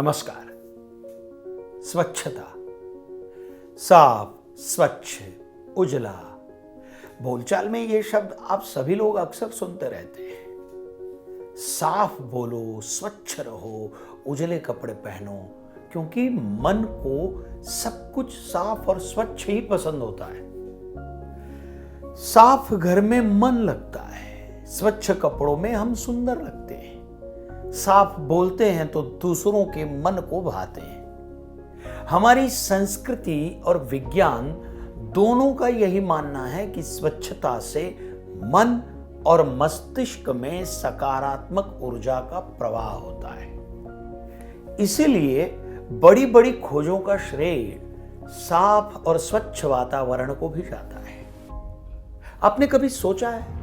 नमस्कार। स्वच्छता, साफ, स्वच्छ, उजला, बोलचाल में ये शब्द आप सभी लोग अक्सर सुनते रहते हैं। साफ बोलो, स्वच्छ रहो, उजले कपड़े पहनो, क्योंकि मन को सब कुछ साफ और स्वच्छ ही पसंद होता है। साफ घर में मन लगता है, स्वच्छ कपड़ों में हम सुंदर लगते हैं। साफ बोलते हैं तो दूसरों के मन को भाते हैं। हमारी संस्कृति और विज्ञान दोनों का यही मानना है कि स्वच्छता से मन और मस्तिष्क में सकारात्मक ऊर्जा का प्रवाह होता है। इसीलिए बड़ी बड़ी खोजों का श्रेय साफ और स्वच्छ वातावरण को भी जाता है। आपने कभी सोचा है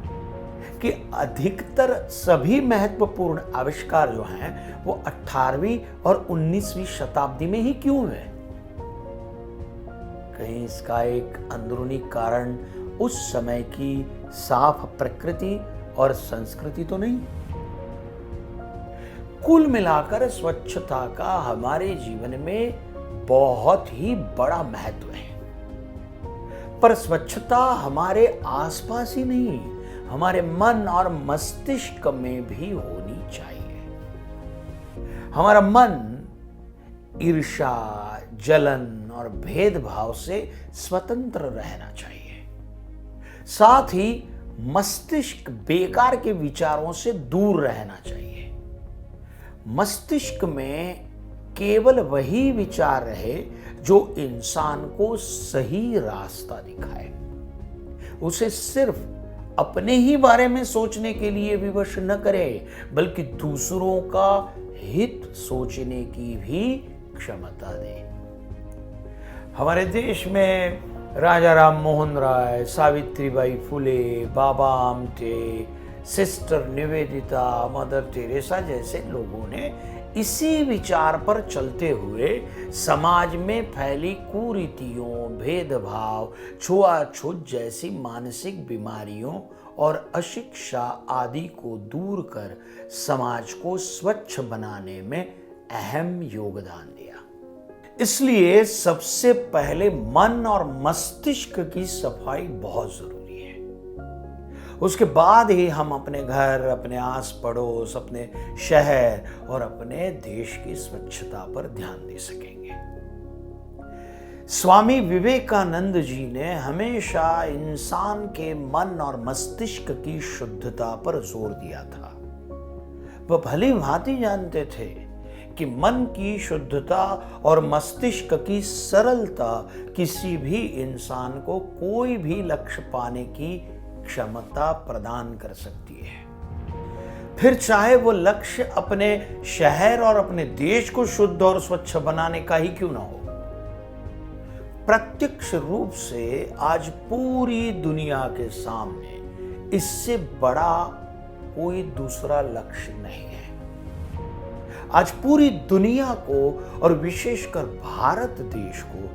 कि अधिकतर सभी महत्वपूर्ण आविष्कार जो हैं वो 18वीं और 19वीं शताब्दी में ही क्यों हुए? कहीं इसका एक अंदरूनी कारण उस समय की साफ प्रकृति और संस्कृति तो नहीं? कुल मिलाकर स्वच्छता का हमारे जीवन में बहुत ही बड़ा महत्व है। पर स्वच्छता हमारे आसपास ही नहीं, हमारे मन और मस्तिष्क में भी होनी चाहिए। हमारा मन ईर्ष्या, जलन और भेदभाव से स्वतंत्र रहना चाहिए। साथ ही मस्तिष्क बेकार के विचारों से दूर रहना चाहिए। मस्तिष्क में केवल वही विचार रहे जो इंसान को सही रास्ता दिखाए। उसे सिर्फ अपने ही बारे में सोचने के लिए विवश न करे, बल्कि दूसरों का हित सोचने की भी क्षमता दे। हमारे देश में Raja Ram Mohan Roy, Savitribai Phule, Baba Amte, sister Nivedita, Mother Teresa जैसे लोगों ने इसी विचार पर चलते हुए समाज में फैली कुरीतियों, भेदभाव, छुआछूत जैसी मानसिक बीमारियों और अशिक्षा आदि को दूर कर समाज को स्वच्छ बनाने में अहम योगदान दिया। इसलिए सबसे पहले मन और मस्तिष्क की सफाई बहुत जरूरी है। उसके बाद ही हम अपने घर, अपने आस पड़ोस, अपने शहर और अपने देश की स्वच्छता पर ध्यान दे सकेंगे। स्वामी विवेकानंद जी ने हमेशा इंसान के मन और मस्तिष्क की शुद्धता पर जोर दिया था। वह भली भांति जानते थे कि मन की शुद्धता और मस्तिष्क की सरलता किसी भी इंसान को कोई भी लक्ष्य पाने की क्षमता प्रदान कर सकती है। फिर चाहे वो लक्ष्य अपने शहर और अपने देश को शुद्ध और स्वच्छ बनाने का ही क्यों ना हो। प्रत्यक्ष रूप से आज पूरी दुनिया के सामने इससे बड़ा कोई दूसरा लक्ष्य नहीं है। आज पूरी दुनिया को और विशेषकर भारत देश को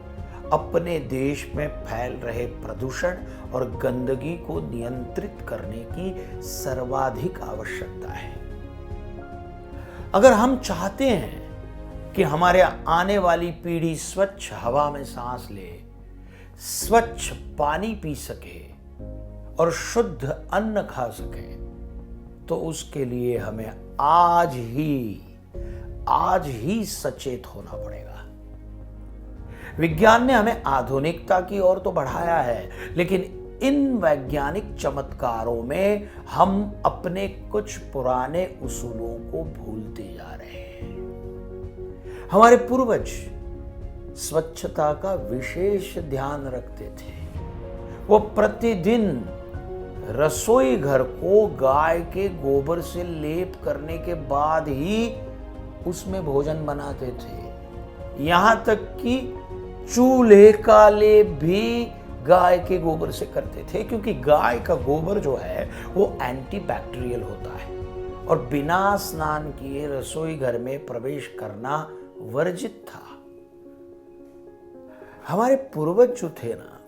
अपने देश में फैल रहे प्रदूषण और गंदगी को नियंत्रित करने की सर्वाधिक आवश्यकता है। अगर हम चाहते हैं कि हमारे आने वाली पीढ़ी स्वच्छ हवा में सांस ले, स्वच्छ पानी पी सके और शुद्ध अन्न खा सके, तो उसके लिए हमें आज ही सचेत होना पड़ेगा। विज्ञान ने हमें आधुनिकता की ओर तो बढ़ाया है, लेकिन इन वैज्ञानिक चमत्कारों में हम अपने कुछ पुराने उसूलों को भूलते जा रहे हैं। हमारे पूर्वज स्वच्छता का विशेष ध्यान रखते थे। वो प्रतिदिन रसोई घर को गाय के गोबर से लेप करने के बाद ही उसमें भोजन बनाते थे। यहां तक कि चूल्हे का लेप भी गाय के गोबर से करते थे, क्योंकि गाय का गोबर जो है वो एंटीबैक्टीरियल होता है और बिना स्नान किए रसोई घर में प्रवेश करना वर्जित था। हमारे पूर्वज जो थे ना,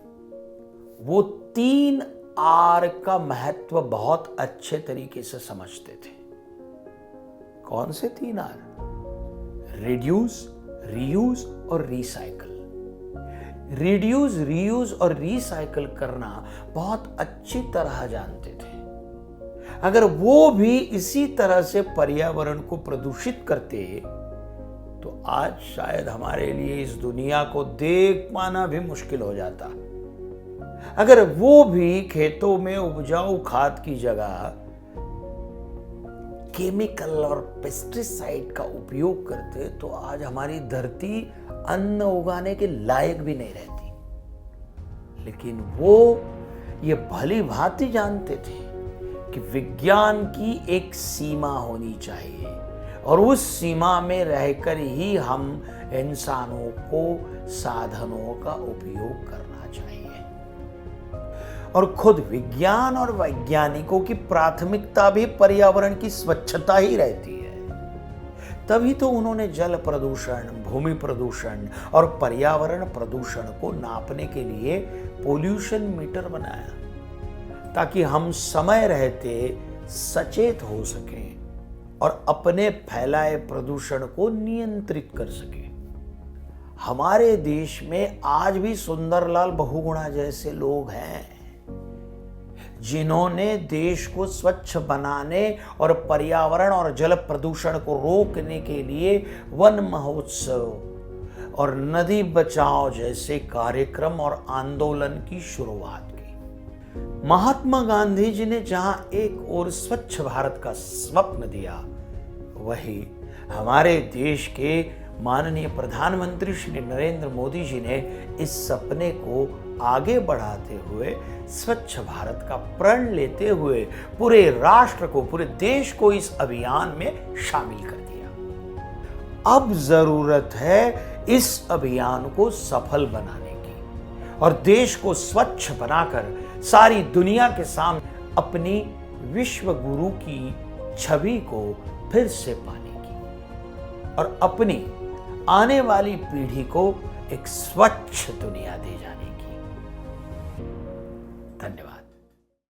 वो 3 आर का महत्व बहुत अच्छे तरीके से समझते थे। कौन से 3 आर? रिड्यूस, रीयूज और रिसाइकल। रिड्यूस, रीयूज और रिसाइकल करना बहुत अच्छी तरह जानते थे। अगर वो भी इसी तरह से पर्यावरण को प्रदूषित करते तो आज शायद हमारे लिए इस दुनिया को देख पाना भी मुश्किल हो जाता। अगर वो भी खेतों में उपजाऊ खाद की जगह केमिकल और पेस्टिसाइड का उपयोग करते तो आज हमारी धरती अन्न उगाने के लायक भी नहीं रहती। लेकिन वो ये भली भांति जानते थे कि विज्ञान की एक सीमा होनी चाहिए और उस सीमा में रहकर ही हम इंसानों को साधनों का उपयोग करना चाहिए। और खुद विज्ञान और वैज्ञानिकों की प्राथमिकता भी पर्यावरण की स्वच्छता ही रहती है। तभी तो उन्होंने जल प्रदूषण, भूमि प्रदूषण और पर्यावरण प्रदूषण को नापने के लिए पोल्यूशन मीटर बनाया, ताकि हम समय रहते सचेत हो सकें और अपने फैलाए प्रदूषण को नियंत्रित कर सकें। हमारे देश में आज भी सुंदरलाल बहुगुणा जैसे लोग हैं जिन्होंने देश को स्वच्छ बनाने और पर्यावरण और जल प्रदूषण को रोकने के लिए वन महोत्सव और नदी बचाओ जैसे कार्यक्रम और आंदोलन की शुरुआत की। महात्मा गांधी जी ने जहां एक ओर स्वच्छ भारत का स्वप्न दिया, वहीं हमारे देश के माननीय प्रधानमंत्री श्री नरेंद्र मोदी जी ने इस सपने को आगे बढ़ाते हुए स्वच्छ भारत का प्रण लेते हुए पूरे राष्ट्र को, पूरे देश को इस अभियान में शामिल कर दिया। अब जरूरत है इस अभियान को सफल बनाने की और देश को स्वच्छ बनाकर सारी दुनिया के सामने अपनी विश्व गुरु की छवि को फिर से पाने की और अपनी आने वाली पीढ़ी को एक स्वच्छ दुनिया दे जाने